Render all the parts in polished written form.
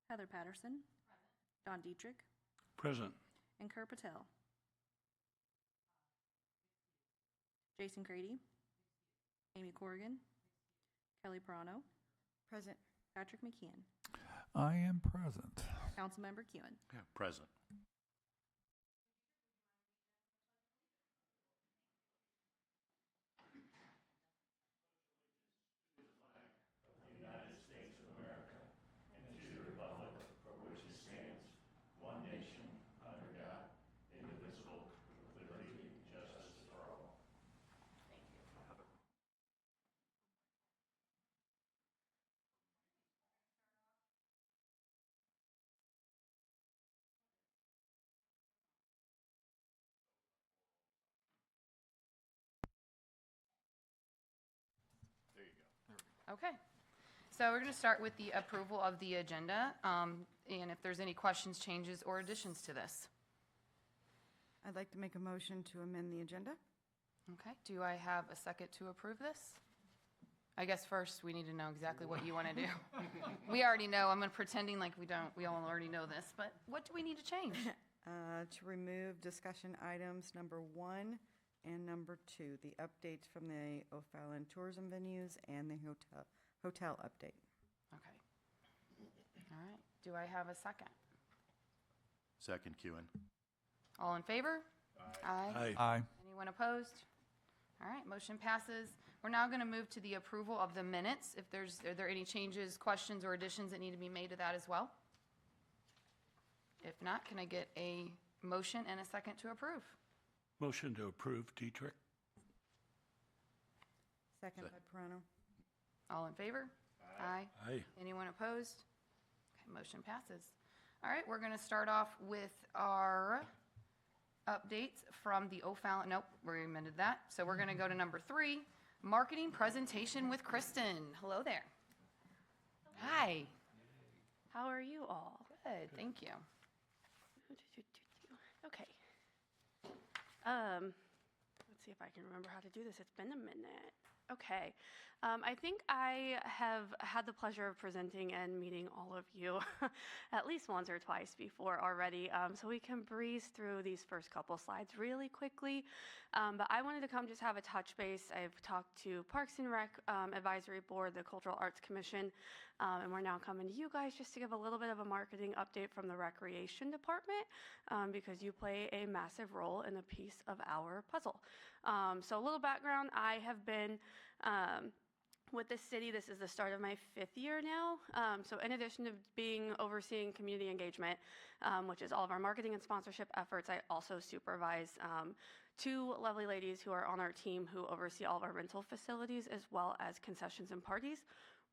Heather Patterson. Don Dietrich. Present. And Kerr Patel. Jason Grady. Amy Corrigan. Kelly Perano. Present. Patrick McKeon. I am present. Councilmember Kewen. Yeah, present. Okay, so we're going to start with the approval of the agenda, and if there's any questions, changes, or additions to this. I'd like to make a motion to amend the agenda. Okay, do I have a second to approve this? I guess first we need to know exactly what you want to do. We already know, I'm pretending like we all already know this, but what do we need to change? To remove discussion items number 1 and number 2, the updates from the O'Fallon tourism venues and the hotel update. Okay, all right, do I have a second? Second, Kewen. All in favor? Aye. Aye. Anyone opposed? All right, motion passes. We're now going to move to the approval of the minutes. Are there any changes, questions, or additions that need to be made to that as well? If not, can I get a motion and a second to approve? Motion to approve, Dietrich. Second by Perano. All in favor? Aye. Aye. Anyone opposed? Okay, motion passes. All right, we're going to start off with our updates from the O'Fallon. Nope, we amended that. So we're going to go to number 3, marketing presentation with Kristen. Hello there. Hi. How are you all? Good, thank you. Okay. Let's see if I can remember how to do this. It's been a minute. Okay. I think I have had the pleasure of presenting and meeting all of you at least once or twice before already, so we can breeze through these first couple slides really quickly. But I wanted to come just have a touch base. I've talked to Parks and Rec Advisory Board, the Cultural Arts Commission, and we're now coming to you guys just to give a little bit of a marketing update from the Recreation Department, because you play a massive role in a piece of our puzzle. So a little background, I have been with this city, this is the start of my 5th year now. So in addition to overseeing community engagement, which is all of our marketing and sponsorship efforts, I also supervise 2 lovely ladies who are on our team who oversee all of our rental facilities as well as concessions and parties.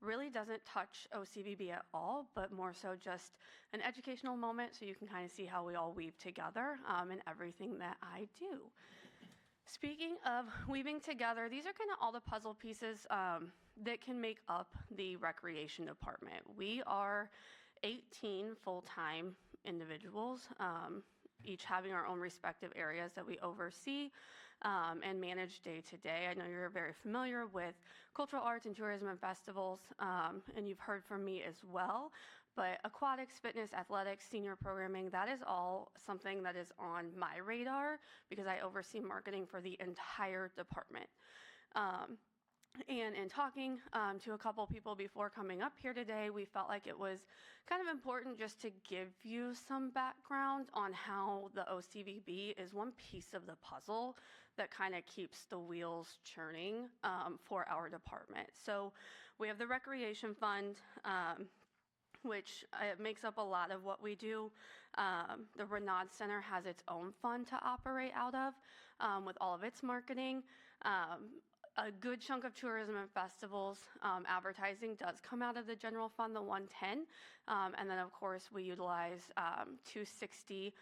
Really doesn't touch OCVB at all, but more so just an educational moment so you can kind of see how we all weave together in everything that I do. Speaking of weaving together, these are kind of all the puzzle pieces that can make up the recreation department. We are 18 full-time individuals, each having our own respective areas that we oversee and manage day to day. I know you're very familiar with cultural arts and tourism and festivals, and you've heard from me as well. But aquatics, fitness, athletics, senior programming, that is all something that is on my radar because I oversee marketing for the entire department. And in talking to a couple people before coming up here today, we felt like it was kind of important just to give you some background on how the OCVB is one piece of the puzzle that kind of keeps the wheels churning for our department. So we have the Recreation Fund, which makes up a lot of what we do. The Renaud Center has its own fund to operate out of with all of its marketing. A good chunk of tourism and festivals advertising does come out of the general fund, the 110. And then, of course, we utilize 260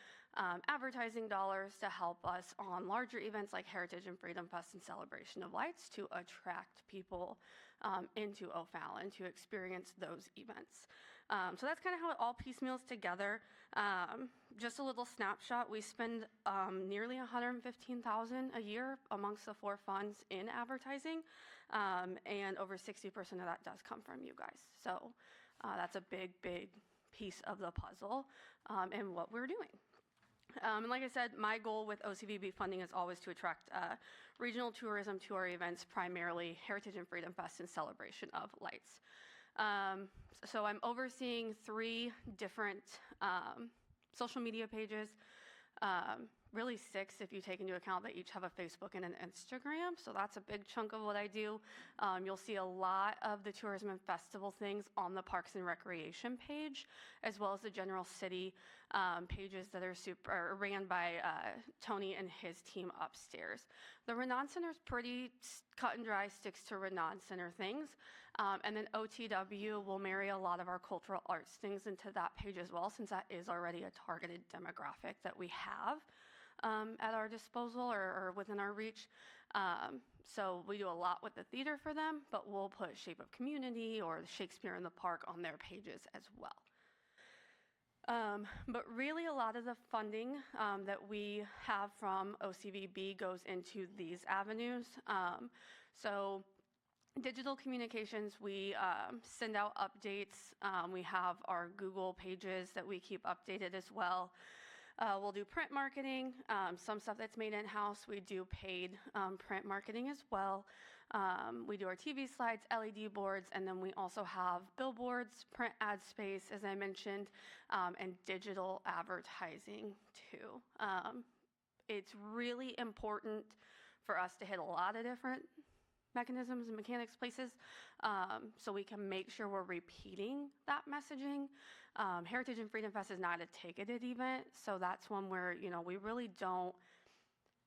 advertising dollars to help us on larger events like Heritage and Freedom Fest and Celebration of Lights to attract people into O'Fallon to experience those events. So that's kind of how it all piecemeals together. Just a little snapshot, we spend nearly $115,000 a year amongst the 4 funds in advertising, and over 60% of that does come from you guys. So that's a big, big piece of the puzzle in what we're doing. And like I said, my goal with OCVB funding is always to attract regional tourism to our events, primarily Heritage and Freedom Fest and Celebration of Lights. So I'm overseeing 3 different social media pages, really 6 if you take into account that each have a Facebook and an Instagram. So that's a big chunk of what I do. You'll see a lot of the tourism and festival things on the Parks and Recreation page, as well as the general city pages that are ran by Tony and his team upstairs. The Renan Center is pretty cut and dry, sticks to Renan Center things. And then OTW will marry a lot of our cultural arts things into that page as well, since that is already a targeted demographic that we have at our disposal or within our reach. So we do a lot with the theater for them, but we'll put Shape of Community or Shakespeare in the Park on their pages as well. But really a lot of the funding that we have from OCVB goes into these avenues. So digital communications, we send out updates. We have our Google pages that we keep updated as well. We'll do print marketing, some stuff that's made in-house. We do paid print marketing as well. We do our TV slides, LED boards, and then we also have billboards, print ad space, as I mentioned, and digital advertising too. It's really important for us to hit a lot of different mechanisms and mechanics places, so we can make sure we're repeating that messaging. Heritage and Freedom Fest is not a ticketed event, so that's one where, you know, we really don't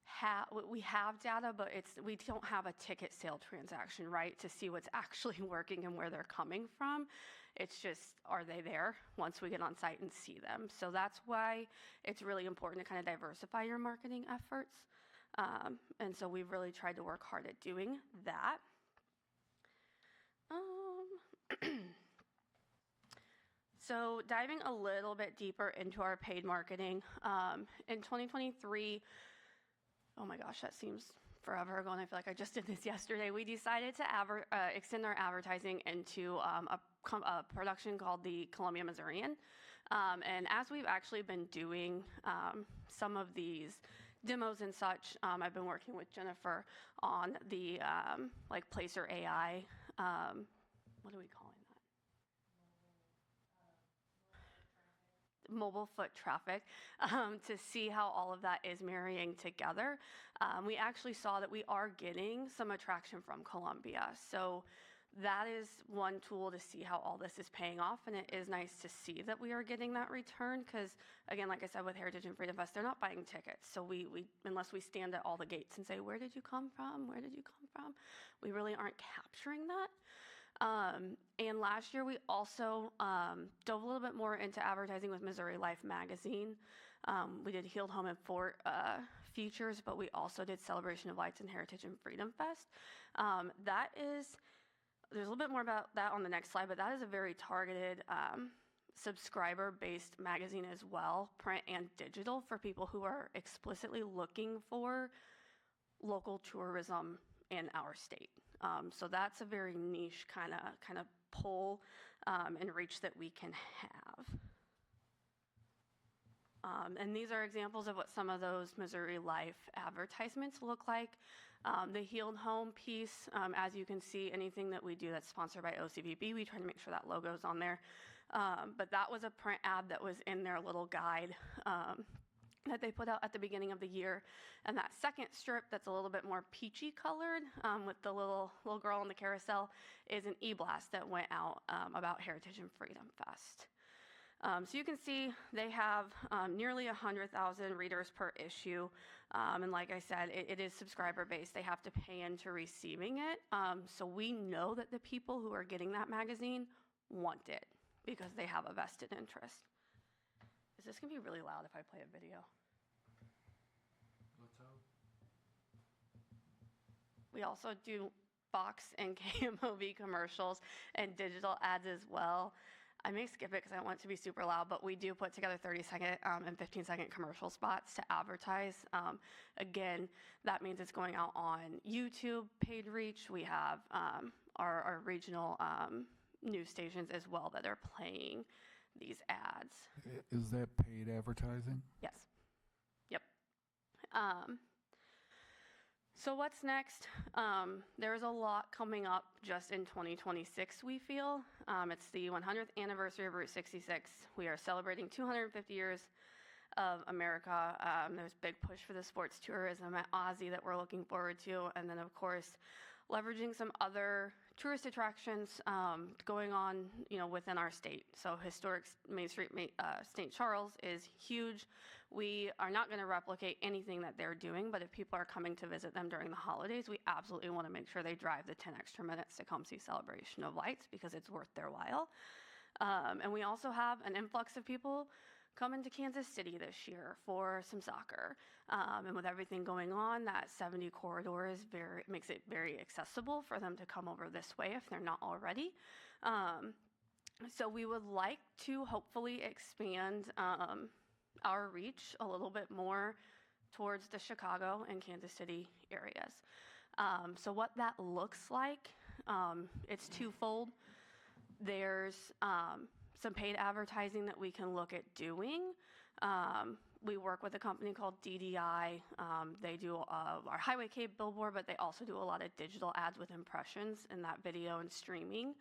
have, we have data, but we don't have a ticket sale transaction, right, to see what's actually working and where they're coming from. It's just, are they there once we get on site and see them? So that's why it's really important to kind of diversify your marketing efforts. And so we've really tried to work hard at doing that. So diving a little bit deeper into our paid marketing, in 2023, oh my gosh, that seems forever ago, and I feel like I just did this yesterday. We decided to extend our advertising into a production called the Columbia Missourian. And as we've actually been doing some of these demos and such, I've been working with Jennifer on the like Placer AI, what are we calling that? Mobile foot traffic, to see how all of that is marrying together. We actually saw that we are getting some attraction from Columbia. So that is one tool to see how all this is paying off, and it is nice to see that we are getting that return because, again, like I said, with Heritage and Freedom Fest, they're not buying tickets. So we unless we stand at all the gates and say, where did you come from? Where did you come from? We really aren't capturing that. And last year we also dove a little bit more into advertising with Missouri Life magazine. We did Healed Home and Fort features, but we also did Celebration of Lights and Heritage and Freedom Fest. There's a little bit more about that on the next slide, but that is a very targeted subscriber-based magazine as well, print and digital, for people who are explicitly looking for local tourism in our state. So that's a very niche kind of pull and reach that we can have. And these are examples of what some of those Missouri Life advertisements look like. The Healed Home piece, as you can see, anything that we do that's sponsored by OCVB, we try to make sure that logo's on there. But that was a print ad that was in their little guide that they put out at the beginning of the year. And that second strip that's a little bit more peachy colored with the little girl on the carousel is an e-blast that went out about Heritage and Freedom Fest. So you can see they have nearly 100,000 readers per issue. And like I said, it is subscriber-based. They have to pay into receiving it. So we know that the people who are getting that magazine want it because they have a vested interest. Is this going to be really loud if I play a video? Let's hope. We also do Fox and KMOV commercials and digital ads as well. I may skip it because I don't want it to be super loud, but we do put together 30-second and 15-second commercial spots to advertise. Again, that means it's going out on YouTube, paid reach. We have our regional news stations as well that are playing these ads. Is that paid advertising? Yes. Yep. So what's next? There's a lot coming up just in 2026, we feel. It's the 100th anniversary of Route 66. We are celebrating 250 years of America. There's a big push for the sports tourism at Aussie that we're looking forward to. And then, of course, leveraging some other tourist attractions going on, within our state. So historic Main Street, St. Charles is huge. We are not going to replicate anything that they're doing, but if people are coming to visit them during the holidays, we absolutely want to make sure they drive the 10 extra minutes to come see Celebration of Lights because it's worth their while. And we also have an influx of people coming to Kansas City this year for some soccer. And with everything going on, that 70 corridor makes it very accessible for them to come over this way if they're not already. So we would like to hopefully expand our reach a little bit more towards the Chicago and Kansas City areas. So what that looks like, it's twofold. There's some paid advertising that we can look at doing. We work with a company called DDI. They do our Highway Cape billboard, but they also do a lot of digital ads with impressions in that video and streaming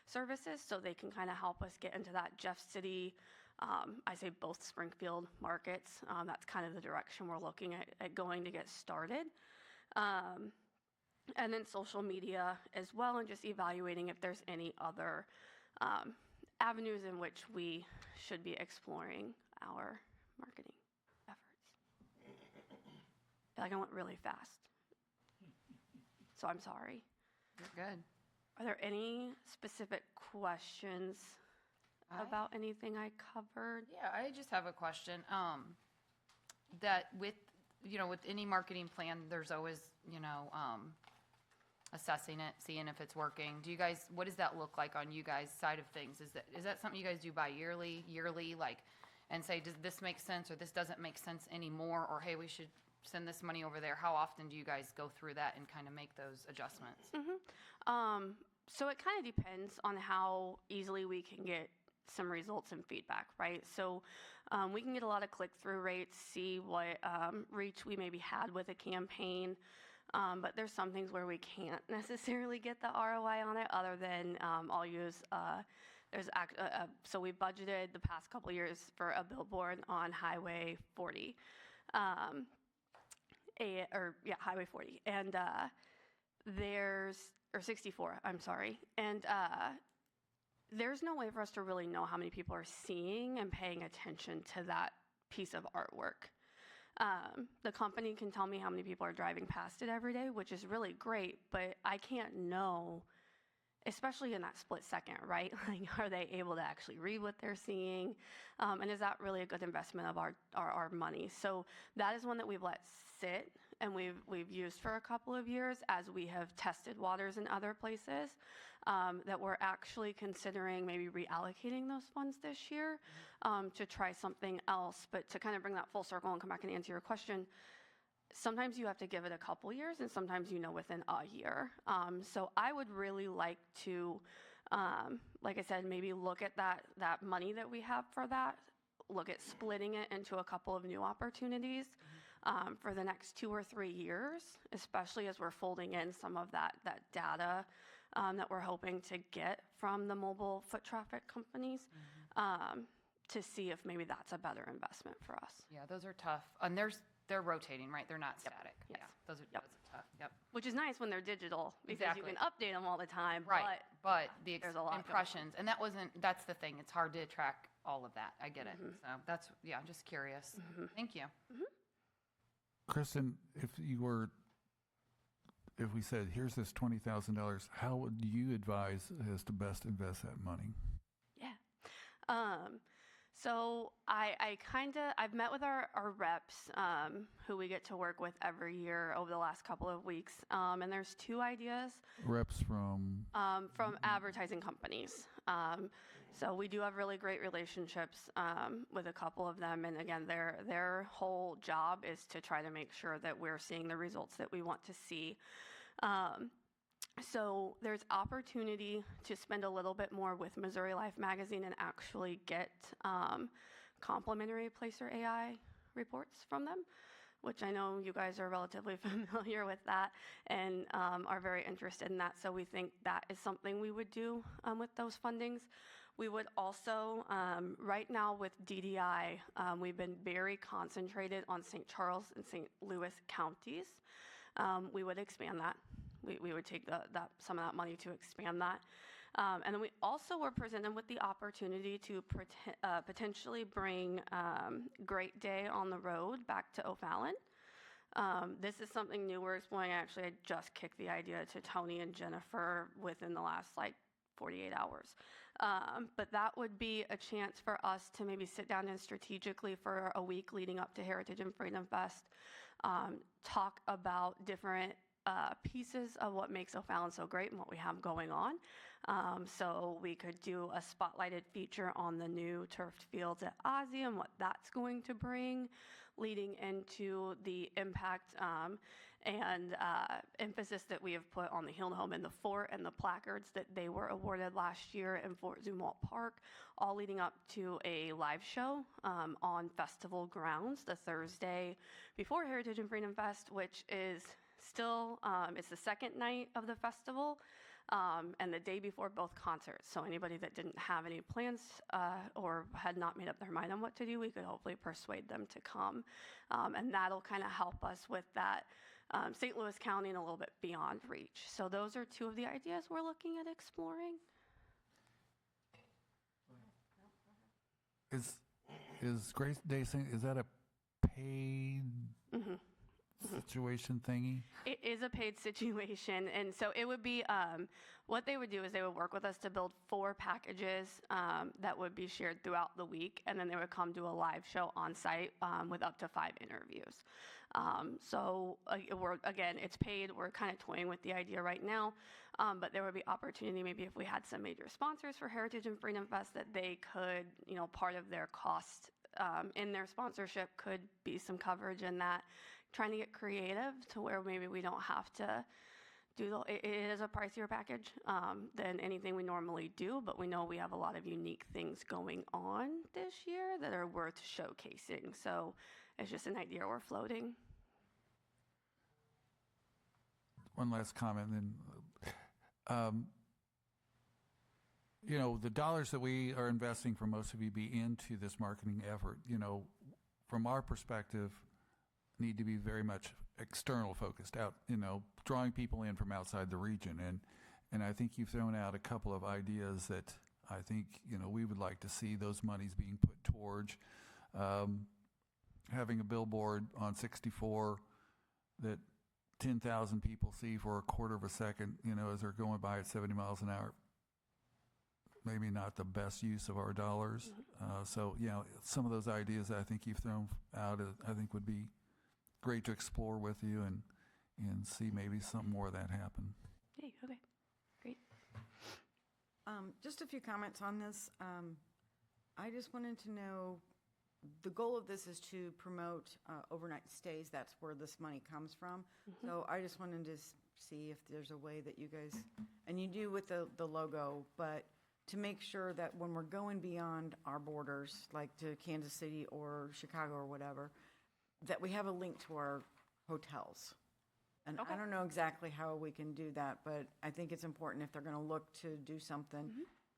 services, so they can kind of help us get into that Jeff City, I say both Springfield markets. That's kind of the direction we're looking at going to get started. And then social media as well, and just evaluating if there's any other avenues in which we should be exploring our marketing efforts. I feel like I went really fast, so I'm sorry. You're good. Are there any specific questions about anything I covered? Yeah, I just have a question. That with any marketing plan, there's always, assessing it, seeing if it's working. What does that look like on you guys' side of things? Is that something you guys do yearly, and say, does this make sense or this doesn't make sense anymore, or hey, we should send this money over there? How often do you guys go through that and kind of make those adjustments? So it kind of depends on how easily we can get some results and feedback, right? So we can get a lot of click-through rates, see what reach we maybe had with a campaign, but there's some things where we can't necessarily get the ROI on it other than I'll use, so we budgeted the past couple years for a billboard on Highway 40, Highway 40, and or 64, I'm sorry, and there's no way for us to really know how many people are seeing and paying attention to that piece of artwork. The company can tell me how many people are driving past it every day, which is really great, but I can't know, especially in that split second, right? Like, are they able to actually read what they're seeing? And is that really a good investment of our money? So that is one that we've let sit and we've used for a couple of years as we have tested waters in other places, that we're actually considering maybe reallocating those funds this year to try something else. But to kind of bring that full circle and come back and answer your question, sometimes you have to give it a couple years and sometimes within a year. So I would really like to, like I said, maybe look at that money that we have for that, look at splitting it into a couple of new opportunities for the next 2 or 3 years, especially as we're folding in some of that data that we're hoping to get from the mobile foot traffic companies, to see if maybe that's a better investment for us. Yeah, those are tough. And they're rotating, right? They're not static. Yes. Yeah, those are tough. Yep. Which is nice when they're digital because Exactly. you can update them all the time. Right, but the there's a lot going on. impressions, and that's the thing. It's hard to track all of that. I get it. So I'm just curious. Thank you. Kristen, if we said, here's this $20,000, how would you advise us to best invest that money? Yeah. So I've met with our reps who we get to work with every year over the last couple of weeks. And there's 2 ideas. Reps from? From advertising companies. So we do have really great relationships with a couple of them. And again, their whole job is to try to make sure that we're seeing the results that we want to see. So there's opportunity to spend a little bit more with Missouri Life Magazine and actually get complimentary Placer AI reports from them, which I know you guys are relatively familiar with that and are very interested in that. So we think that is something we would do with those fundings. We would also, right now with DDI, we've been very concentrated on St. Charles and St. Louis counties. We would expand that. We would take some of that money to expand that. And then we also were presented with the opportunity to potentially bring Great Day on the Road back to O'Fallon. This is something new we're exploring. Actually, I just kicked the idea to Tony and Jennifer within the last 48 hours. But that would be a chance for us to maybe sit down and strategically for a week leading up to Heritage and Freedom Fest, talk about different pieces of what makes O'Fallon so great and what we have going on. So we could do a spotlighted feature on the new turfed fields at Ozzie and what that's going to bring, leading into the impact and emphasis that we have put on the Hill Home and the fort and the placards that they were awarded last year in Fort Zumwalt Park, all leading up to a live show on festival grounds the Thursday before Heritage and Freedom Fest, which is still, it's the second night of the festival and the day before both concerts. So anybody that didn't have any plans or had not made up their mind on what to do, we could hopefully persuade them to come. And that'll kind of help us with that St. Louis County and a little bit beyond reach. So those are two of the ideas we're looking at exploring. Is Grace Day, is that a paid situation thingy? It is a paid situation, and so it would be, what they would do is they would work with us to build 4 packages that would be shared throughout the week, and then they would come do a live show on site with up to 5 interviews. So again, it's paid. We're kind of toying with the idea right now, but there would be opportunity maybe if we had some major sponsors for Heritage and Freedom Fest that they could, part of their cost in their sponsorship could be some coverage in that. Trying to get creative to where maybe we don't have to do it is a pricier package than anything we normally do, but we know we have a lot of unique things going on this year that are worth showcasing. So it's just an idea we're floating. One last comment, then. The dollars that we are investing from OCVB into this marketing effort, from our perspective, need to be very much external focused out, drawing people in from outside the region. And I think you've thrown out a couple of ideas that I think, we would like to see those monies being put towards having a billboard on 64 that 10,000 people see for a quarter of a second, as they're going by at 70 miles an hour. Maybe not the best use of our dollars. So, some of those ideas that I think you've thrown out, I think would be great to explore with you and see maybe some more of that happen. Yay, okay, great. Just a few comments on this. I just wanted to know, the goal of this is to promote overnight stays. That's where this money comes from. So I just wanted to see if there's a way that you guys, and you do with the logo, but to make sure that when we're going beyond our borders, like to Kansas City or Chicago or whatever, that we have a link to our hotels. And Okay. I don't know exactly how we can do that, but I think it's important if they're going to look to do something,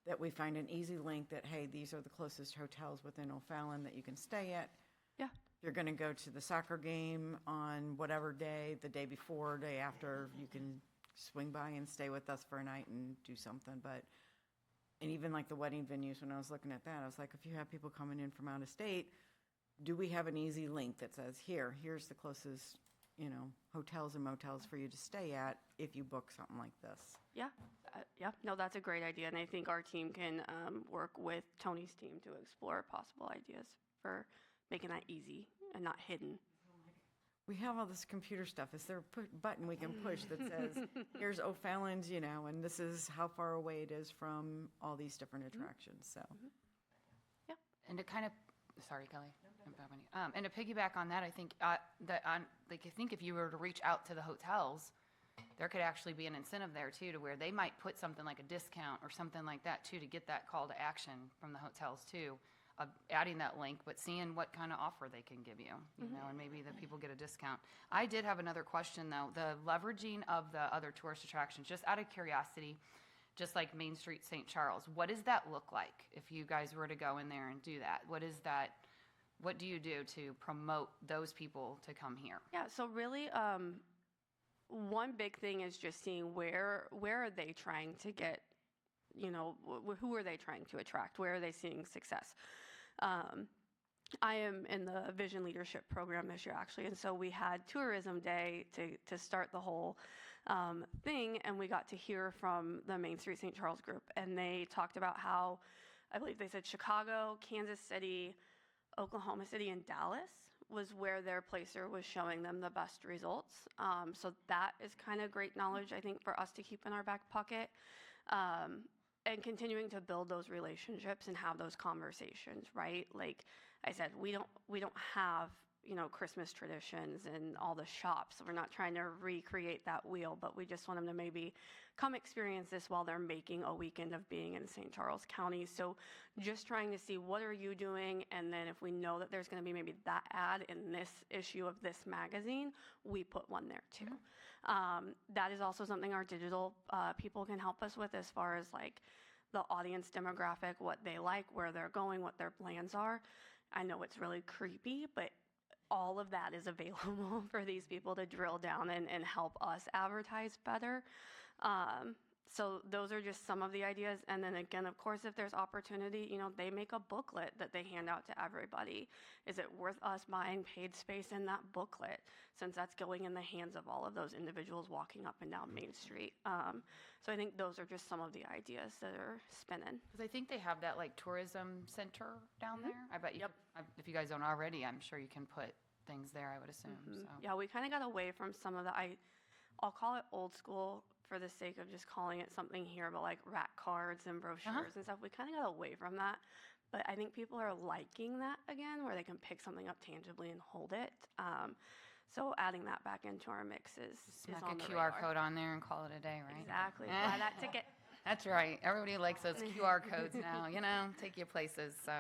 that we find an easy link that, hey, these are the closest hotels within O'Fallon that you can stay at. Yeah. If you're going to go to the soccer game on whatever day, the day before, day after, you can swing by and stay with us for a night and do something. And even like the wedding venues, when I was looking at that, I was like, if you have people coming in from out of state, do we have an easy link that says, here's the closest, hotels and motels for you to stay at if you book something like this? Yeah, no, that's a great idea. And I think our team can work with Tony's team to explore possible ideas for making that easy and not hidden. We have all this computer stuff. Is there a button we can push that says, here's O'Fallon's, and this is how far away it is from all these different attractions, so. Yeah. And to kind of, sorry, Kelly. And to piggyback on that, I think I think if you were to reach out to the hotels there could actually be an incentive there too, to where they might put something like a discount or something like that too, to get that call to action from the hotels too, of adding that link, but seeing what kind of offer they can give you, you know, and maybe the people get a discount. I did have another question though, the leveraging of the other tourist attractions, just out of curiosity, just like Main Street St. Charles, what does that look like if you guys were to go in there and do that? What do you do to promote those people to come here? Yeah, so really, one big thing is just seeing where are they trying to get, you know, who are they trying to attract? Where are they seeing success? I am in the Vision Leadership Program this year, actually, and so we had Tourism Day to start the whole thing, and we got to hear from the Main Street St. Charles group, and they talked about how, I believe they said Chicago, Kansas City, Oklahoma City, and Dallas was where their placer was showing them the best results. So that is kind of great knowledge, I think, for us to keep in our back pocket. And continuing to build those relationships and have those conversations, right? Like I said, we don't have, you know, Christmas traditions and all the shops. We're not trying to recreate that wheel, but we just want them to maybe come experience this while they're making a weekend of being in St. Charles County. So just trying to see, what are you doing? And then if we know that there's going to be maybe that ad in this issue of this magazine, we put one there too. That is also something our digital people can help us with, as far as like the audience demographic, what they like, where they're going, what their plans are. I know it's really creepy, but all of that is available for these people to drill down and help us advertise better. So those are just some of the ideas. And then again, of course, if there's opportunity, you know, they make a booklet that they hand out to everybody. Is it worth us buying paid space in that booklet, since that's going in the hands of all of those individuals walking up and down Main Street? So I think those are just some of the ideas that are spinning. Because I think they have that like tourism center down there. I bet you, if you guys don't already, I'm sure you can put things there, I would assume. So. Yeah, we kind of got away from some of the, I'll call it old school for the sake of just calling it something here, but like rat cards and brochures and stuff. We kind of got away from that. But I think people are liking that again, where they can pick something up tangibly and hold it. So adding that back into our mix is Smack on a the QR radar. code on there and call it a day, right? Exactly. Buy that ticket. That's right. Everybody likes those QR codes now, you know, take you places. So,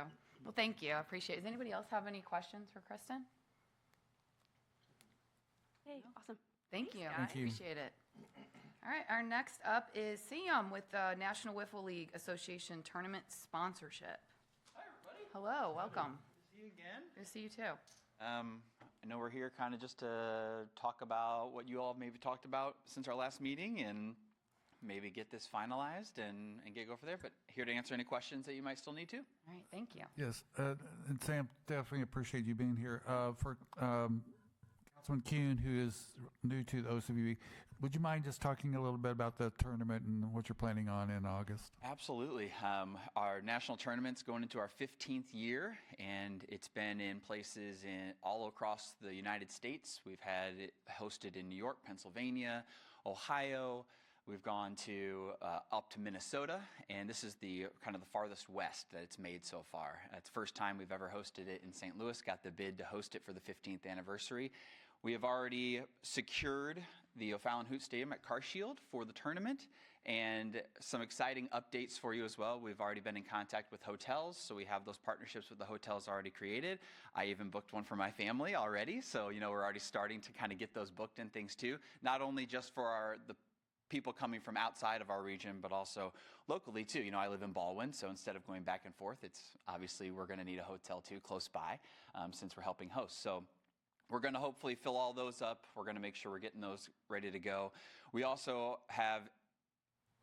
well, thank you. I appreciate it. Does anybody else have any questions for Kristen? Hey, awesome. Thank you. Thank you. Appreciate it. All right, our next up is Siam with the National Wiffle League Association Tournament Sponsorship. Hi, everybody. Hello, welcome. Good to see you again. Good to see you too. I know we're here kind of just to talk about what you all maybe talked about since our last meeting, and maybe get this finalized and get go for there. But here to answer any questions that you might still need to. All right, thank you. Yes, and Sam, definitely appreciate you being here. For Councilman Kuhn, who is new to the OCVB, would you mind just talking a little bit about the tournament and what you're planning on in August? Absolutely. Our national tournament's going into our 15th year, and it's been in places all across the United States. We've had it hosted in New York, Pennsylvania, Ohio. We've gone up to Minnesota, and this is the kind of the farthest west that it's made so far. It's the first time we've ever hosted it in St. Louis, got the bid to host it for the 15th anniversary. We have already secured the O'Fallon Hoot Stadium at CarShield for the tournament, and some exciting updates for you as well. We've already been in contact with hotels, so we have those partnerships with the hotels already created. I even booked one for my family already, so you know we're already starting to kind of get those booked and things too. Not only just for the people coming from outside of our region, but also locally too. You know, I live in Baldwin, so instead of going back and forth, it's obviously we're going to need a hotel too close by since we're helping host. So we're going to hopefully fill all those up. We're going to make sure we're getting those ready to go. We also have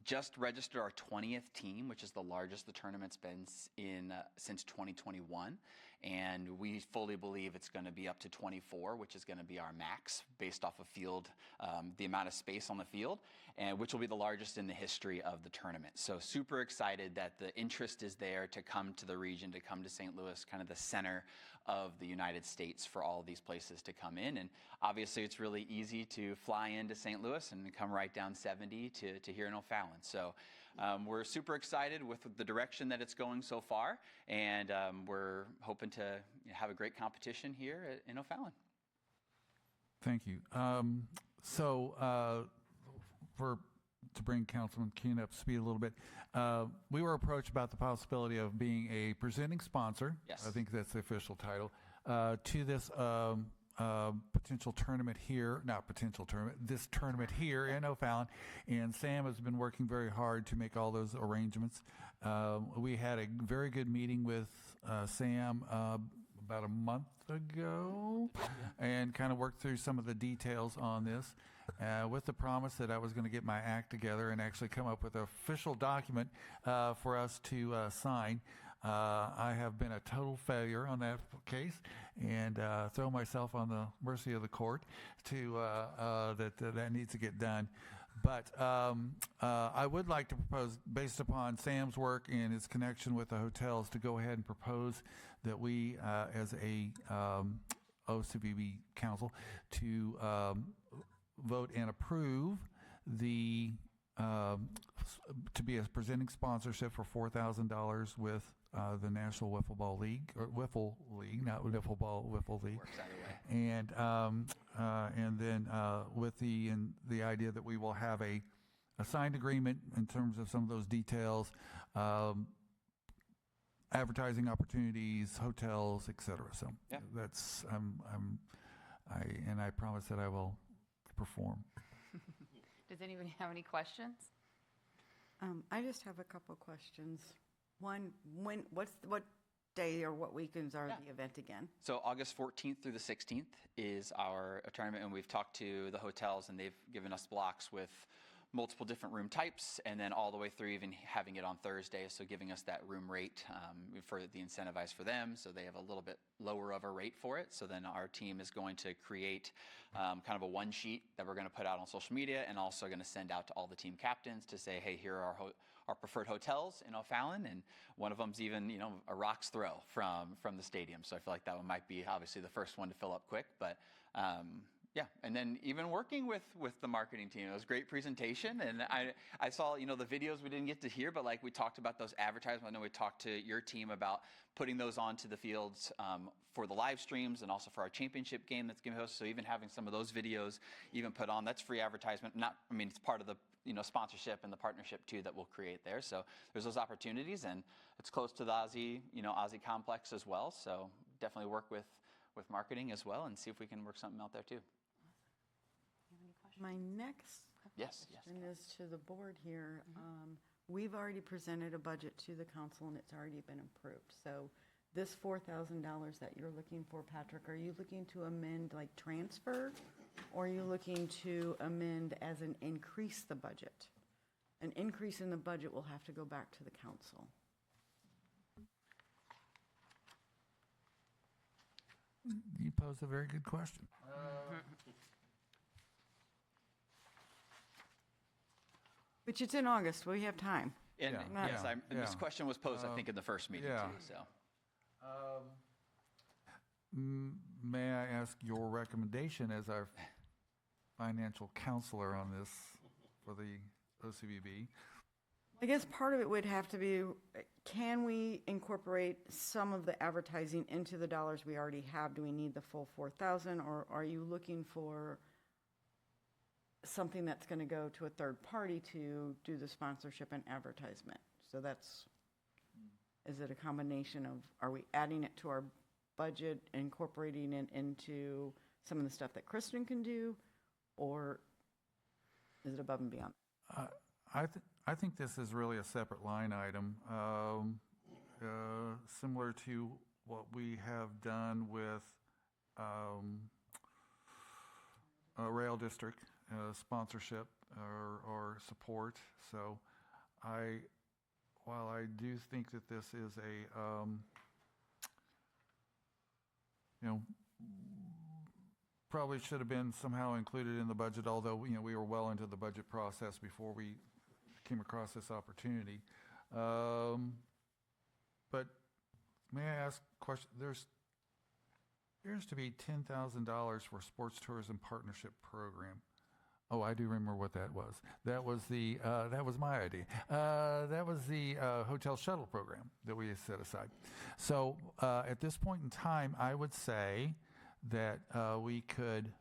just registered our 20th team, which is the largest the tournament's been in since 2021. And we fully believe it's going to be up to 24, which is going to be our max based off of field, the amount of space on the field, and which will be the largest in the history of the tournament. So super excited that the interest is there to come to the region, to come to St. Louis, kind of the center of the United States for all of these places to come in. And obviously it's really easy to fly into St. Louis and come right down 70 to here in O'Fallon. So we're super excited with the direction that it's going so far, and we're hoping to have a great competition here in O'Fallon. Thank you. So to bring Councilman Kuhn up to speed a little bit, we were approached about the possibility of being a presenting sponsor. Yes. I think that's the official title, to this potential tournament here, not potential tournament, this tournament here in O'Fallon. And Sam has been working very hard to make all those arrangements. We had a very good meeting with Sam about a month ago and kind of worked through some of the details on this with the promise that I was going to get my act together and actually come up with an official document for us to sign. I have been a total failure on that case and throw myself on the mercy of the court to that needs to get done. But I would like to propose, based upon Sam's work and his connection with the hotels, to go ahead and propose that we, as a OCVB council, to vote and approve the to be a presenting sponsorship for $4,000 with the National Wiffle Ball League, or Wiffle League, not Wiffle Ball, Wiffle League. Works either way. And then with the idea that we will have a signed agreement in terms of some of those details, advertising opportunities, hotels, et cetera. So Yeah. that's I promise that I will perform. Does anybody have any questions? I just have a couple questions. One, what day or what weekends are the event again? So August 14th through the 16th is our tournament, and we've talked to the hotels, and they've given us blocks with multiple different room types, and then all the way through even having it on Thursday, so giving us that room rate for the incentivize for them, so they have a little bit lower of a rate for it. So then our team is going to create kind of a one sheet that we're going to put out on social media, and also going to send out to all the team captains to say, hey, here are our preferred hotels in O'Fallon, and one of them's even, a rock's throw from the stadium. So I feel like that one might be obviously the first one to fill up quick, but yeah, and then even working with the marketing team, it was a great presentation, and I saw, the videos we didn't get to hear, but like we talked about those advertisements. I know we talked to your team about putting those onto the fields for the live streams and also for our championship game that's going to be hosted. So even having some of those videos even put on, that's free advertisement. It's part of the sponsorship and the partnership too that we'll create there. So there's those opportunities, and it's close to the Aussie complex as well. So definitely work with marketing as well and see if we can work something out there too. My next Yes. question is to the board here. We've already presented a budget to the council, and it's already been approved. So this $4,000 that you're looking for, Patrick, are you looking to amend, like transfer, or are you looking to amend as an increase the budget? An increase in the budget will have to go back to the council. You pose a very good question. Which it's in August, we have time. And Yeah. yes, Yeah. this question was posed, I think, in the first meeting yeah. too. So May I ask your recommendation as our financial counselor on this for the OCVB? I guess part of it would have to be, can we incorporate some of the advertising into the dollars we already have? Do we need the full 4,000, or are you looking for something that's going to go to a third party to do the sponsorship and advertisement? So is it a combination of, are we adding it to our budget, incorporating it into some of the stuff that Kristen can do, or is it above and beyond? I think this is really a separate line item, similar to what we have done with a rail district sponsorship or support. So while I do think that this is probably should have been somehow included in the budget, although we were well into the budget process before we came across this opportunity. But may I ask a question? There's appears to be $10,000 for sports tourism partnership program. Oh, I do remember what that was. That was that was my idea. That was the hotel shuttle program that we set aside. So at this point in time, I would say that we could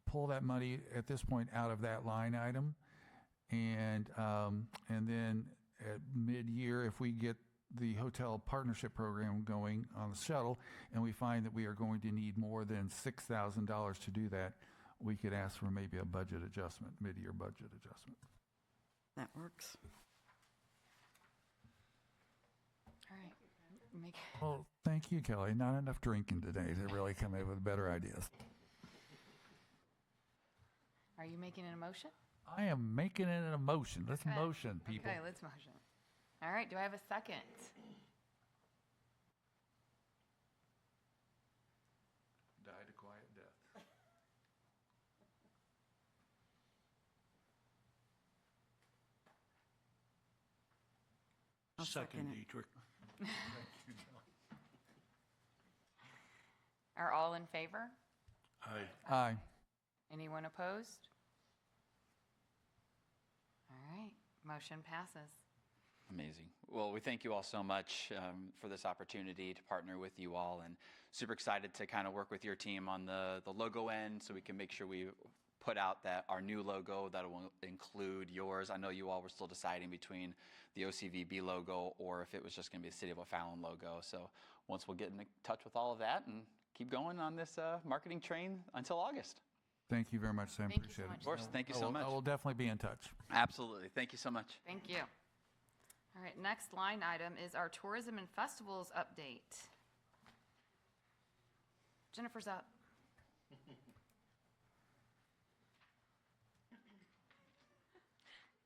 pull that money at this point out of that line item. And then at mid-year, if we get the hotel partnership program going on the shuttle, and we find that we are going to need more than $6,000 to do that, we could ask for maybe a budget adjustment, mid-year budget adjustment. That works. All right. Well, thank you, Kelly. Not enough drinking today to really come in with better ideas. Are you making an emotion? I am making it an emotion. Let's Okay. motion, people. Okay, let's motion. All right, do I have a second? Died a quiet death. I'll Second, second it. Dietrich. Are all in favor? Aye. Aye. Anyone opposed? All right, motion passes. Amazing. Well, we thank you all so much for this opportunity to partner with you all, and super excited to kind of work with your team on the logo end so we can make sure we put out that our new logo that will include yours. I know you all were still deciding between the OCVB logo or if it was just going to be the City of O'Fallon logo. So once we'll get in touch with all of that and keep going on this marketing train until August. Thank you very much, Sam. Thank you so Appreciate much. it. Of course. Thank you so much. I will definitely be in touch. Absolutely. Thank you so much. Thank you. All right, next line item is our tourism and festivals update. Jennifer's up.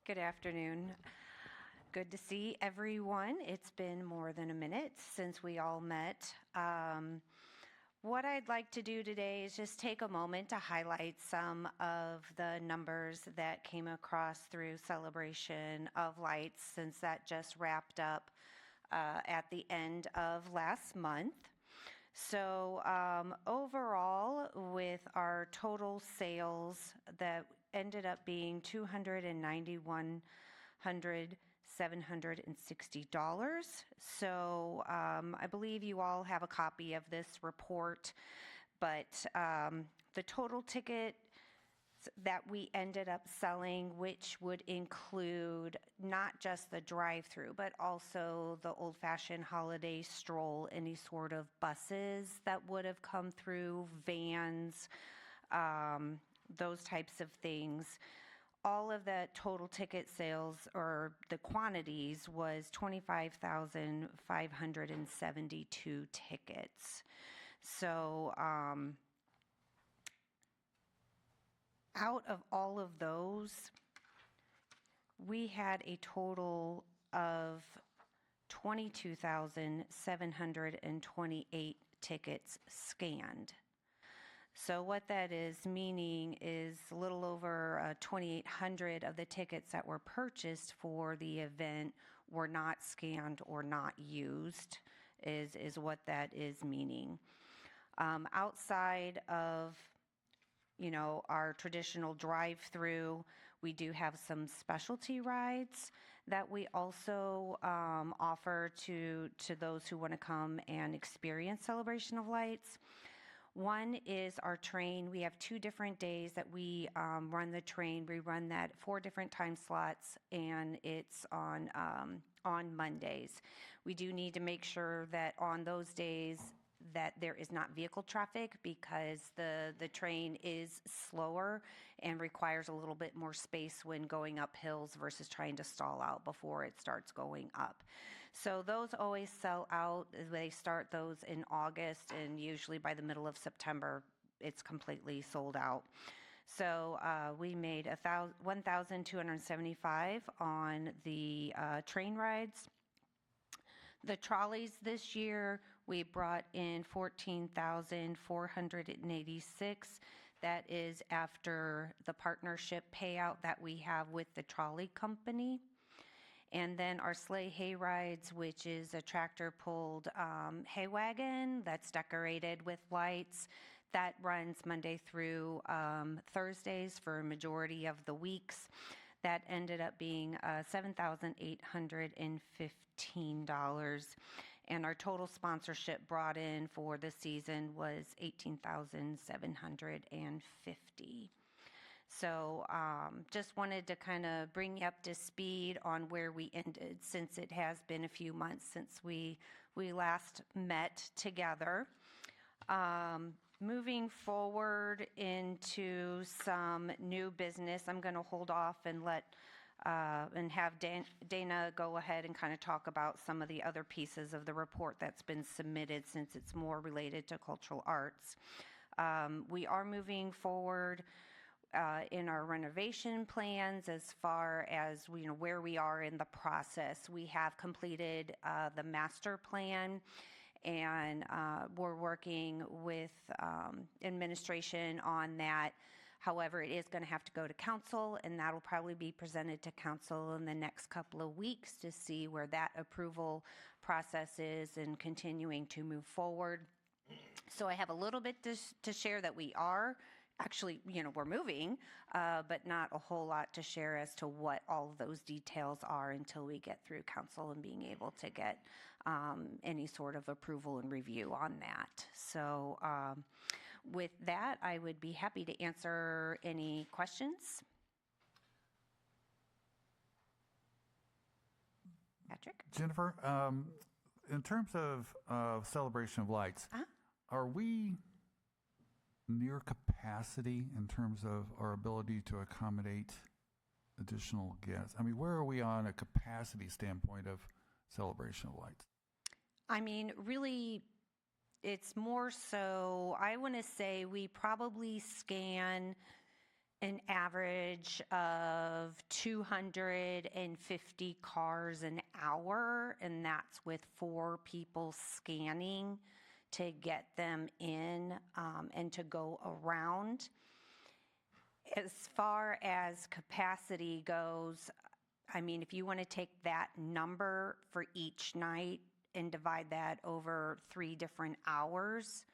Good afternoon. Good to see everyone. It's been more than a minute since we all met. What I'd like to do today is just take a moment to highlight some of the numbers that came across through Celebration of Lights, since that just wrapped up at the end of last month. So overall, with our total sales that ended up being $291,760. So I believe you all have a copy of this report, but the total ticket that we ended up selling, which would include not just the drive-through, but also the old-fashioned holiday stroll, any sort of buses that would have come through, vans, those types of things. All of that total ticket sales, or the quantities, was 25,572 tickets. So out of all of those, we had a total of 22,728 tickets scanned. So what that is meaning is a little over 2,800 of the tickets that were purchased for the event were not scanned or not used, is what that is meaning. Outside of, our traditional drive-through, we do have some specialty rides that we also offer to those who want to come and experience Celebration of Lights. One is our train. We have 2 different days that we run the train. We run that 4 different time slots, and it's on Mondays. We do need to make sure that on those days that there is not vehicle traffic, because the train is slower and requires a little bit more space when going up hills versus trying to stall out before it starts going up. So those always sell out. They start those in August, and usually by the middle of September, it's completely sold out. So we made 1,275 on the train rides. The trolleys this year, we brought in 14,486. That is after the partnership payout that we have with the trolley company. And then our sleigh hay rides, which is a tractor-pulled hay wagon that's decorated with lights, that runs Monday through Thursdays for a majority of the weeks. That ended up being $7,815. And our total sponsorship brought in for the season was $18,750. So just wanted to kind of bring you up to speed on where we ended, since it has been a few months since we last met together. Moving forward into some new business, I'm going to hold off and have Dana go ahead and kind of talk about some of the other pieces of the report that's been submitted, since it's more related to cultural arts. We are moving forward in our renovation plans as far as where we are in the process. We have completed the master plan, and we're working with administration on that. However, it is going to have to go to council, and that'll probably be presented to council in the next couple of weeks to see where that approval process is and continuing to move forward. So I have a little bit to share that we are actually, we're moving, but not a whole lot to share as to what all of those details are until we get through council and being able to get any sort of approval and review on that. So with that, I would be happy to answer any questions. Patrick? Jennifer, in terms of celebration of lights, are we near capacity in terms of our ability to accommodate additional guests? I mean, where are we on a capacity standpoint of celebration of lights? I mean, really, it's more so, I want to say we probably scan an average of 250 cars an hour, and that's with 4 people scanning to get them in and to go around. As far as capacity goes, I mean, if you want to take that number for each night and divide that over 3 different hours,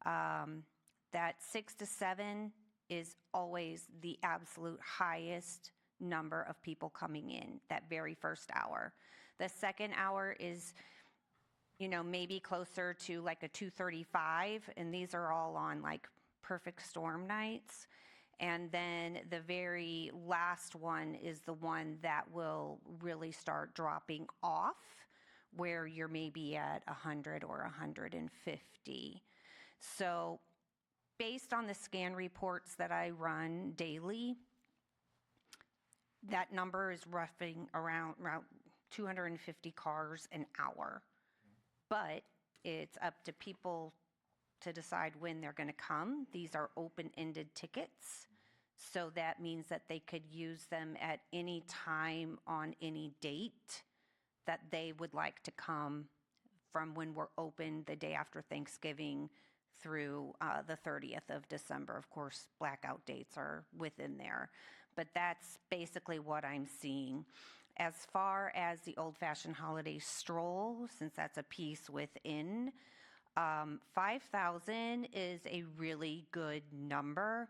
that 6 to 7 is always the absolute highest number of people coming in, that very first hour. The second hour is, maybe closer to like a 2:35, and these are all on like perfect storm nights. And then the very last one is the one that will really start dropping off, where you're maybe at 100 or 150. So based on the scan reports that I run daily, that number is roughly around 250 cars an hour. But it's up to people to decide when they're going to come. These are open-ended tickets, so that means that they could use them at any time on any date that they would like to come, from when we're open the day after Thanksgiving through the 30th of December. Of course, blackout dates are within there, but that's basically what I'm seeing. As far as the old-fashioned holiday stroll, since that's a piece within, 5,000 is a really good number.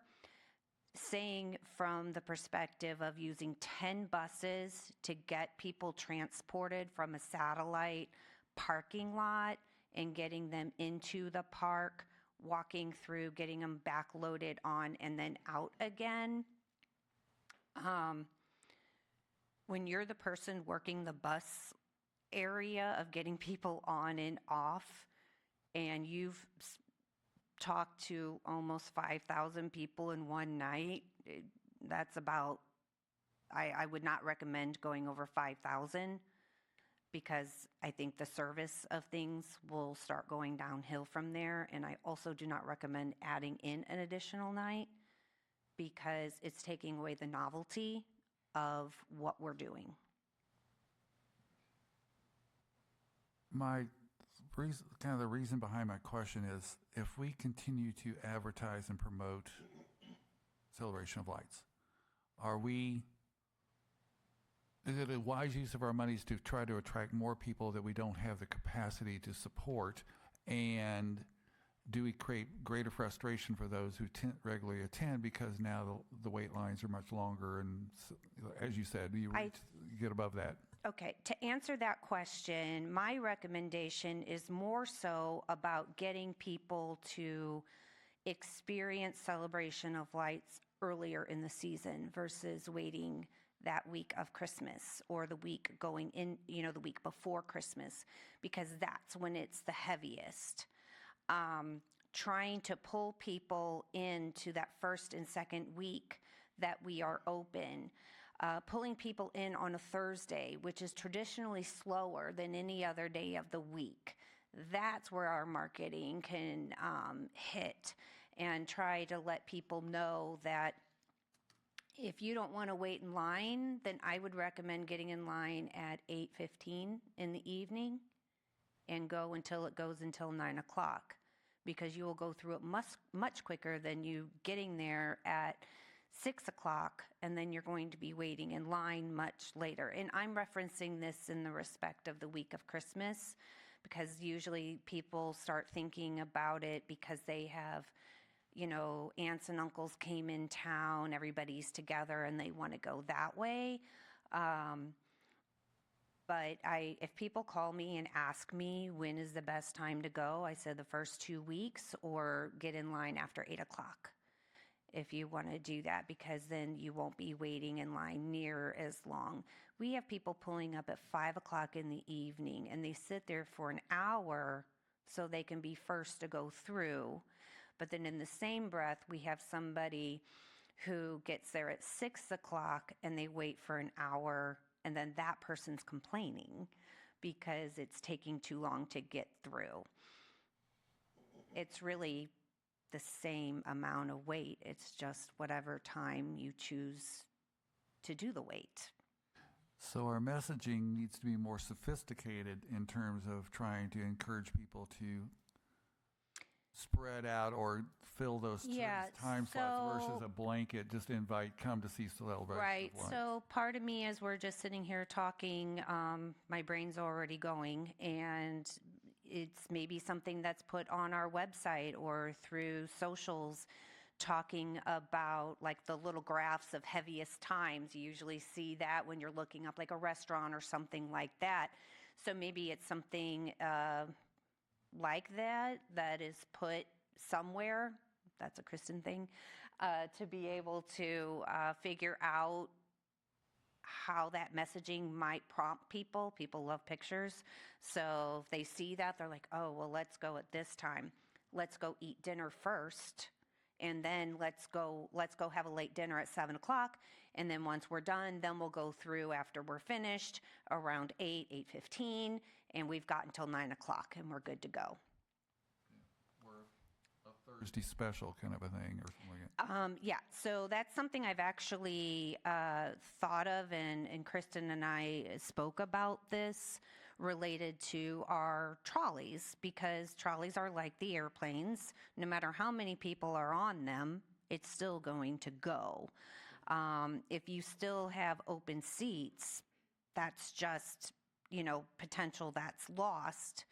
Saying from the perspective of using 10 buses to get people transported from a satellite parking lot and getting them into the park, walking through, getting them back loaded on, and then out again. When you're the person working the bus area of getting people on and off, and you've talked to almost 5,000 people in one night, that's about, I would not recommend going over 5,000, because I think the service of things will start going downhill from there. And I also do not recommend adding in an additional night, because it's taking away the novelty of what we're doing. The reason behind my question is, if we continue to advertise and promote celebration of lights, is it a wise use of our monies to try to attract more people that we don't have the capacity to support? And do we create greater frustration for those who regularly attend, because now the wait lines are much longer, and as you said, you get above that? Okay, to answer that question, my recommendation is more so about getting people to experience Celebration of Lights earlier in the season versus waiting that week of Christmas or the week going in, the week before Christmas, because that's when it's the heaviest. Trying to pull people into that first and second week that we are open. Pulling people in on a Thursday, which is traditionally slower than any other day of the week. That's where our marketing can hit and try to let people know that if you don't want to wait in line, then I would recommend getting in line at 8:15 in the evening and go until it goes until 9 o'clock, because you will go through it much quicker than you getting there at 6 o'clock, and then you're going to be waiting in line much later. And I'm referencing this in the respect of the week of Christmas, because usually people start thinking about it because they have, aunts and uncles came in town, everybody's together, and they want to go that way. But if people call me and ask me when is the best time to go, I said the first 2 weeks, or get in line after 8 o'clock. If you want to do that, because then you won't be waiting in line near as long. We have people pulling up at 5 o'clock in the evening, and they sit there for an hour so they can be first to go through. But then in the same breath, we have somebody who gets there at 6 o'clock and they wait for an hour, and then that person's complaining because it's taking too long to get through. It's really the same amount of wait. It's just whatever time you choose to do the wait. So our messaging needs to be more sophisticated in terms of trying to encourage people to spread out or fill those time slots versus a blanket, just invite, come to see Celebration Right. of Lights. So part of me, as we're just sitting here talking, my brain's already going, and it's maybe something that's put on our website or through socials, talking about like the little graphs of heaviest times. You usually see that when you're looking up like a restaurant or something like that. So maybe it's something like that is put somewhere. That's a Kristen thing, to be able to figure out how that messaging might prompt people. People love pictures. So if they see that, they're like, oh, well, let's go at this time. Let's go eat dinner first. And then let's go have a late dinner at 7 o'clock. And then once we're done, then we'll go through after we're finished around 8:15, and we've got until 9 o'clock, and we're good to go. Or a Thursday special kind of a thing or something like that. Yeah, so that's something I've actually thought of, and Kristen and I spoke about this related to our trolleys, because trolleys are like the airplanes. No matter how many people are on them, it's still going to go. If you still have open seats, that's just, potential that's lost.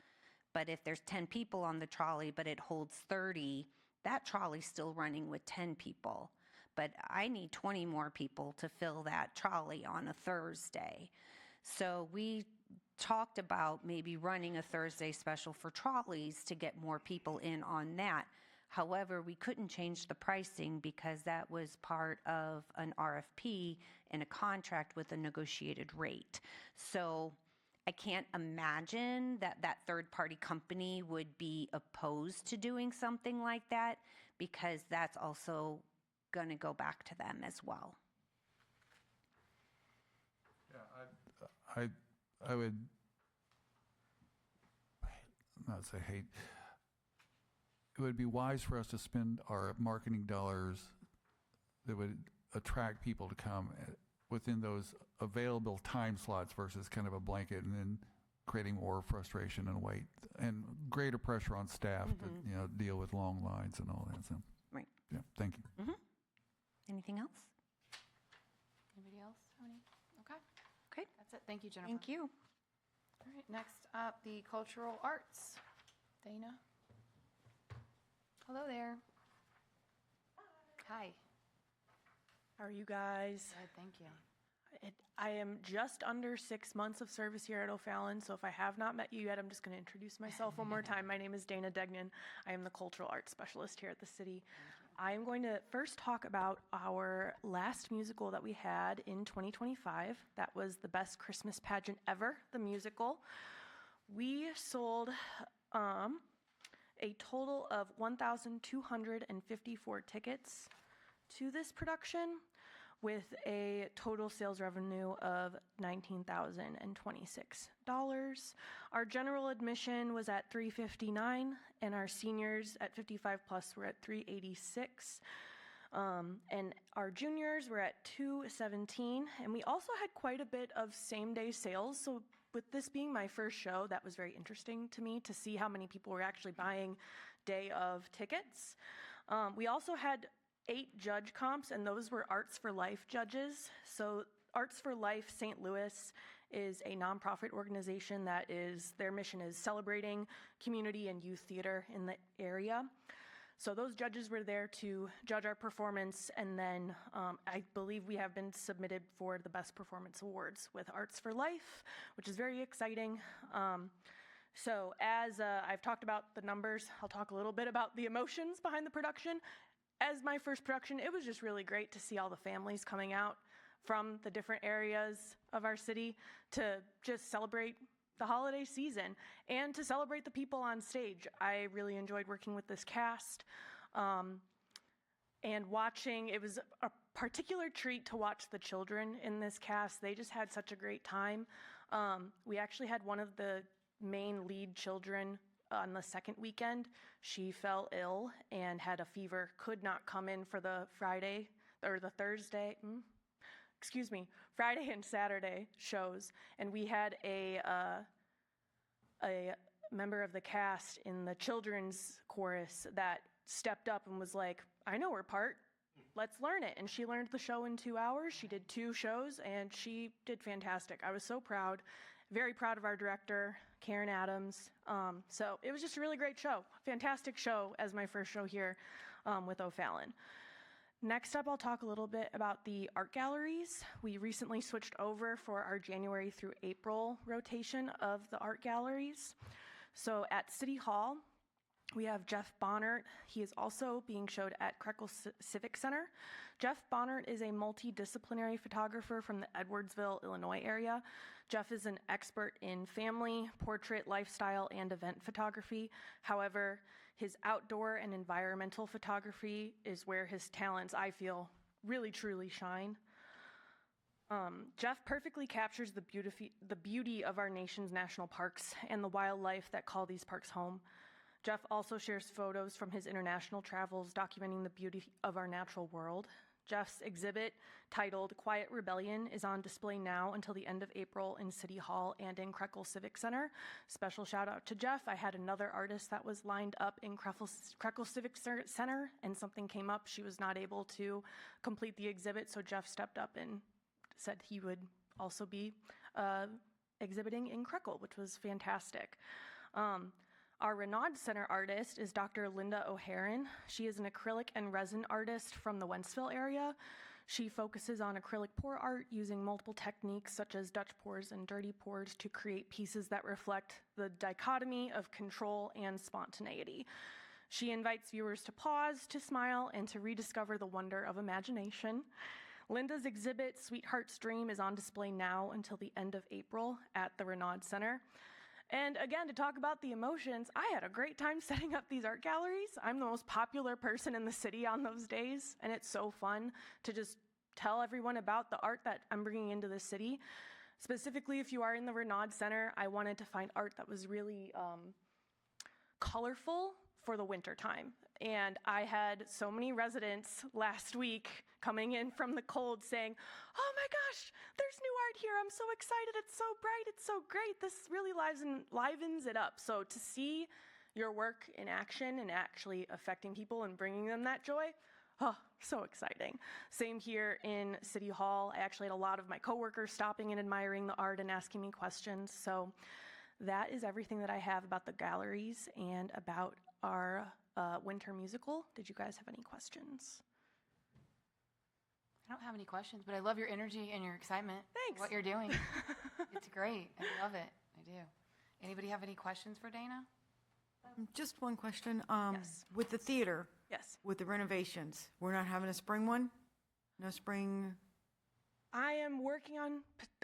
But if there's 10 people on the trolley, but it holds 30, that trolley's still running with 10 people. But I need 20 more people to fill that trolley on a Thursday. So we talked about maybe running a Thursday special for trolleys to get more people in on that. However, we couldn't change the pricing because that was part of an RFP and a contract with a negotiated rate. So I can't imagine that third-party company would be opposed to doing something like that, because that's also going to go back to them as well. Yeah, I would not say hate. It would be wise for us to spend our marketing dollars that would attract people to come within those available time slots versus kind of a blanket and then creating more frustration and wait and greater pressure on staff to deal with long lines and all that. So, Right. yeah, thank you. Anything else? Anybody else? Tony? Okay. Okay. That's it. Thank you, Jennifer. Thank you. All right, next up, the cultural arts. Dana? Hello there. Hi. How are you guys? Good, thank you. I am just under 6 months of service here at O'Fallon, so if I have not met you yet, I'm just going to introduce myself one more time. My name is Dana Degnan. I am the Cultural Arts Specialist here at the city. I am going to first talk about our last musical that we had in 2025. That was The Best Christmas Pageant Ever, the musical. We sold a total of 1,254 tickets to this production, with a total sales revenue of $19,026. Our general admission was at $359, and our seniors at 55 plus were at $386. And our juniors were at $217, and we also had quite a bit of same-day sales. So with this being my first show, that was very interesting to me to see how many people were actually buying day of tickets. We also had 8 judge comps, and those were Arts for Life judges. So Arts for Life St. Louis is a nonprofit organization that their mission is celebrating community and youth theater in the area. So those judges were there to judge our performance, and then I believe we have been submitted for the Best Performance Awards with Arts for Life, which is very exciting. So as I've talked about the numbers, I'll talk a little bit about the emotions behind the production. As my first production, it was just really great to see all the families coming out from the different areas of our city to just celebrate the holiday season and to celebrate the people on stage. I really enjoyed working with this cast and watching. It was a particular treat to watch the children in this cast. They just had such a great time. We actually had one of the main lead children on the second weekend. She fell ill and had a fever, could not come in for the Friday and Saturday shows. And we had a member of the cast in the children's chorus that stepped up and was like, I know her part, let's learn it. And she learned the show in 2 hours. She did 2 shows and she did fantastic. I was so proud. Very proud of our director, Karen Adams. So it was just a really great show. Fantastic show as my first show here with O'Fallon. Next up, I'll talk a little bit about the art galleries. We recently switched over for our January through April rotation of the art galleries. So at City Hall, we have Jeff Bonnert. He is also being showed at Krekel Civic Center. Jeff Bonnert is a multidisciplinary photographer from the Edwardsville, Illinois area. Jeff is an expert in family, portrait, lifestyle, and event photography. However, his outdoor and environmental photography is where his talents, I feel, really truly shine. Jeff perfectly captures the beauty of our nation's national parks and the wildlife that call these parks home. Jeff also shares photos from his international travels documenting the beauty of our natural world. Jeff's exhibit, titled Quiet Rebellion, is on display now until the end of April in City Hall and in Krekel Civic Center. Special shout out to Jeff. I had another artist that was lined up in Krekel Civic Center, and something came up. She was not able to complete the exhibit, so Jeff stepped up and said he would also be exhibiting in Krekel, which was fantastic. Our Renaud Center artist is Dr. Linda O'Haron. She is an acrylic and resin artist from the Wentzville area. She focuses on acrylic pour art using multiple techniques such as Dutch pours and dirty pours to create pieces that reflect the dichotomy of control and spontaneity. She invites viewers to pause, to smile, and to rediscover the wonder of imagination. Linda's exhibit, Sweetheart's Dream, is on display now until the end of April at the Renaud Center. And again, to talk about the emotions, I had a great time setting up these art galleries. I'm the most popular person in the city on those days, and it's so fun to just tell everyone about the art that I'm bringing into the city. Specifically, if you are in the Renaud Center, I wanted to find art that was really colorful for the winter time. And I had so many residents last week coming in from the cold saying, oh my gosh, there's new art here. I'm so excited. It's so bright. It's so great. This really livens it up. So to see your work in action and actually affecting people and bringing them that joy, oh, so exciting. Same here in City Hall. I actually had a lot of my coworkers stopping and admiring the art and asking me questions. So that is everything that I have about the galleries and about our winter musical. Did you guys have any questions? I don't have any questions, but I love your energy and your excitement. Thanks. For what you're doing. It's great. I love it. I do. Anybody have any questions for Dana? Just one question. Yes. With the theater, Yes. with the renovations, we're not having a spring one? No spring? I am working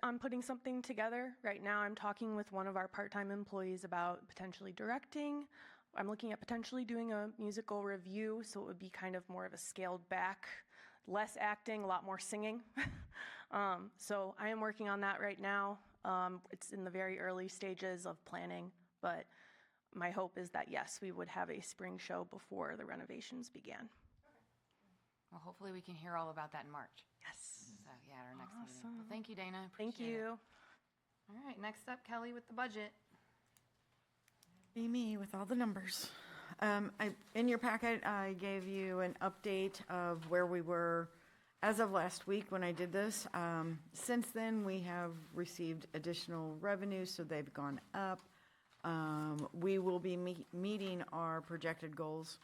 on putting something together. Right now, I'm talking with one of our part-time employees about potentially directing. I'm looking at potentially doing a musical review, so it would be kind of more of a scaled back, less acting, a lot more singing. So I am working on that right now. It's in the very early stages of planning, but my hope is that, yes, we would have a spring show before the renovations began. Well, hopefully we can hear all about that in March. Yes. So, yeah, at our next meeting. Awesome. Well, thank you, Dana. Thank Appreciate it. you. All right, next up, Kelly with the budget. Be me with all the numbers. In your packet, I gave you an update of where we were as of last week when I did this. Since then, we have received additional revenues, so they've gone up. We will be meeting our projected goals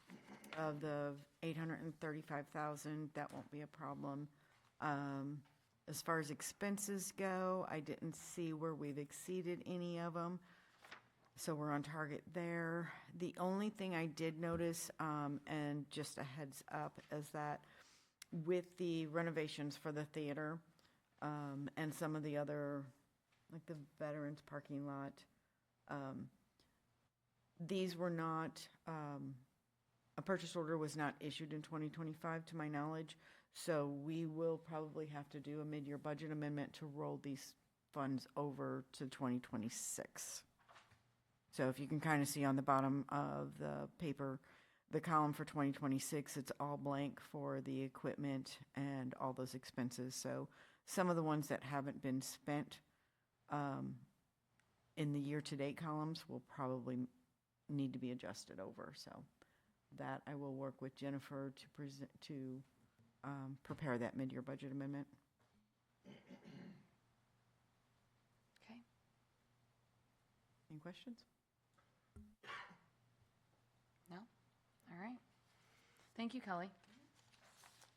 of the 835,000. That won't be a problem. As far as expenses go, I didn't see where we've exceeded any of them. So we're on target there. The only thing I did notice, and just a heads up, is that with the renovations for the theater and some of the other, like the veterans parking lot, these were not, a purchase order was not issued in 2025 to my knowledge. So we will probably have to do a mid-year budget amendment to roll these funds over to 2026. So if you can kind of see on the bottom of the paper, the column for 2026, it's all blank for the equipment and all those expenses. So some of the ones that haven't been spent in the year-to-date columns will probably need to be adjusted over. So that I will work with Jennifer to prepare that mid-year budget amendment. Okay. Any questions? No? All right. Thank you, Kelly.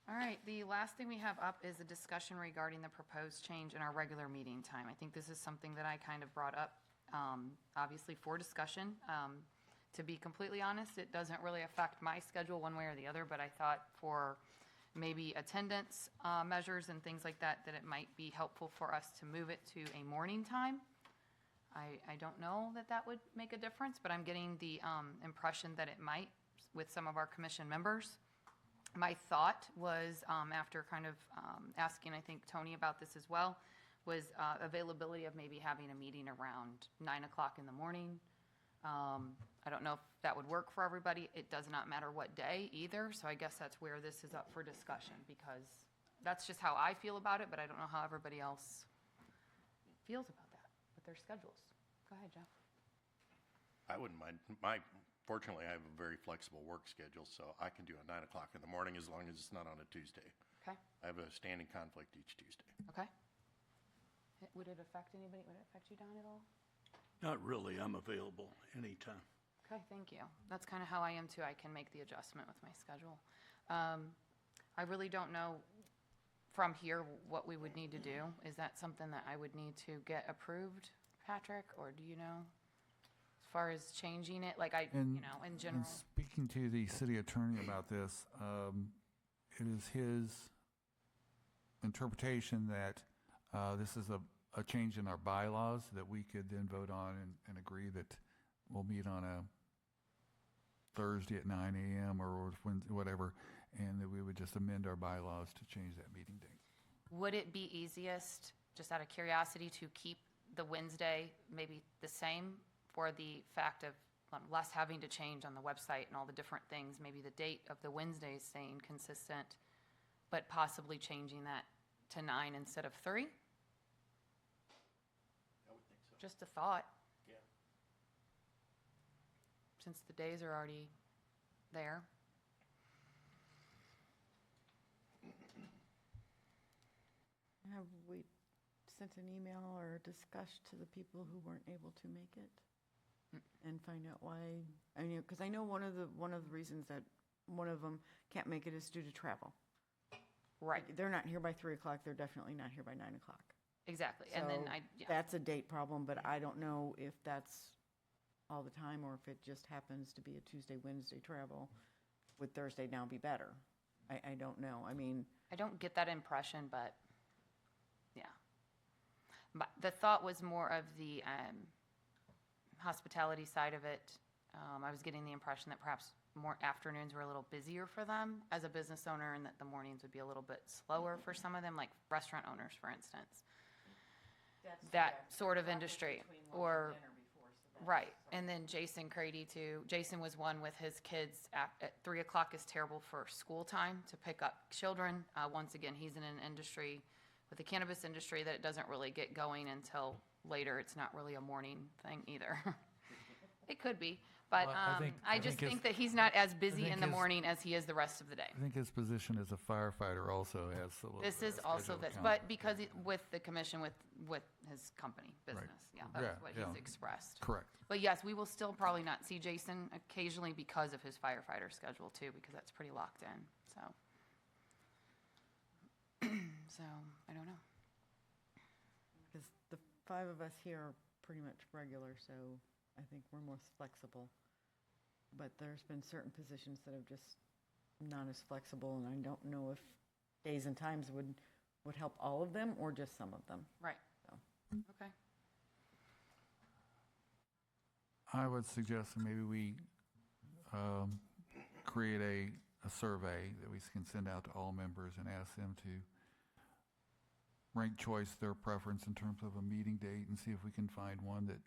All right, the last thing we have up is a discussion regarding the proposed change in our regular meeting time. I think this is something that I kind of brought up, obviously for discussion. To be completely honest, it doesn't really affect my schedule one way or the other, but I thought for maybe attendance measures and things like that, that it might be helpful for us to move it to a morning time. I don't know that that would make a difference, but I'm getting the impression that it might with some of our commission members. My thought was, after kind of asking, I think, Tony about this as well, was availability of maybe having a meeting around 9 o'clock in the morning. I don't know if that would work for everybody. It does not matter what day either, so I guess that's where this is up for discussion, because that's just how I feel about it, but I don't know how everybody else feels about that with their schedules. Go ahead, Jeff. I wouldn't mind. Fortunately, I have a very flexible work schedule, so I can do it 9 o'clock in the morning as long as it's not on a Tuesday. Okay. I have a standing conflict each Tuesday. Okay. Would it affect anybody? Would it affect you, Don, at all? Not really. I'm available anytime. Okay, thank you. That's kind of how I am too. I can make the adjustment with my schedule. I really don't know from here what we would need to do. Is that something that I would need to get approved, Patrick, or do you know? As far as changing it, like in general. And speaking to the city attorney about this, it is his interpretation that this is a change in our bylaws that we could then vote on and agree that we'll meet on a Thursday at 9 a.m. or whatever, and that we would just amend our bylaws to change that meeting date. Would it be easiest, just out of curiosity, to keep the Wednesday maybe the same for the fact of less having to change on the website and all the different things? Maybe the date of the Wednesday is staying consistent, but possibly changing that to 9 instead of 3? I would think so. Just a thought. Yeah. Since the days are already there. Have we sent an email or discussed to the people who weren't able to make it? And find out why? I mean, because I know one of the reasons that one of them can't make it is due to travel. Right, They're not here by 3 o'clock, they're definitely not here by 9 o'clock. exactly. And then So yeah. that's a date problem, but I don't know if that's all the time or if it just happens to be a Tuesday, Wednesday travel. Would Thursday now be better? I don't know. I mean, I don't get that impression, but yeah. But the thought was more of the hospitality side of it. I was getting the impression that perhaps more afternoons were a little busier for them as a business owner, and that the mornings would be a little bit slower for some of them, like restaurant owners, for instance. That sort of industry. Or, right. And then Jason Crady, too. Jason was one with his kids at 3 o'clock is terrible for school time to pick up children. Once again, he's in an industry with the cannabis industry that it doesn't really get going until later. It's not really a morning thing either. It could be. But Well, I just think that he's not as busy think in the his- morning as he is the rest of the day. I think his position as a firefighter also has a little. This bit is of also schedule this, count. but because with the commission, with his company business. Yeah, that was Yeah, what yeah. he's expressed. Correct. But yes, we will still probably not see Jason occasionally because of his firefighter schedule too, because that's pretty locked in, so. So, I don't know. because the 5 of us here are pretty much regular, so I think we're more flexible. But there's been certain positions that have just not as flexible, and I don't know if days and times would help all of them or just some of them. Right. So. Okay. I would suggest that maybe we create a survey that we can send out to all members and ask them to rank choice their preference in terms of a meeting date and see if we can find one that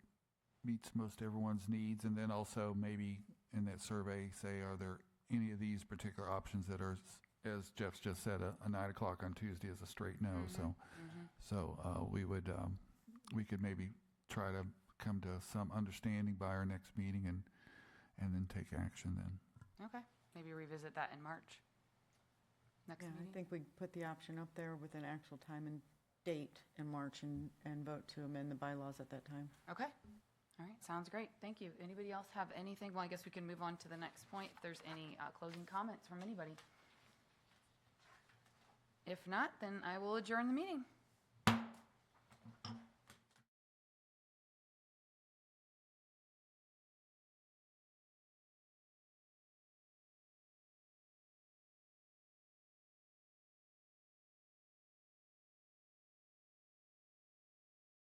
meets most everyone's needs. And then also maybe in that survey say, are there any of these particular options that are, as Jeff's just said, a 9 o'clock on Tuesday is a straight no. So we could maybe try to come to some understanding by our next meeting and then take action then. Okay. Maybe revisit that in March. Next Yeah, meeting. I think we put the option up there with an actual time and date in March and vote to amend the bylaws at that time. Okay. All right. Sounds great. Thank you. Anybody else have anything? Well, I guess we can move on to the next point if there's any closing comments from anybody. If not, then I will adjourn the meeting.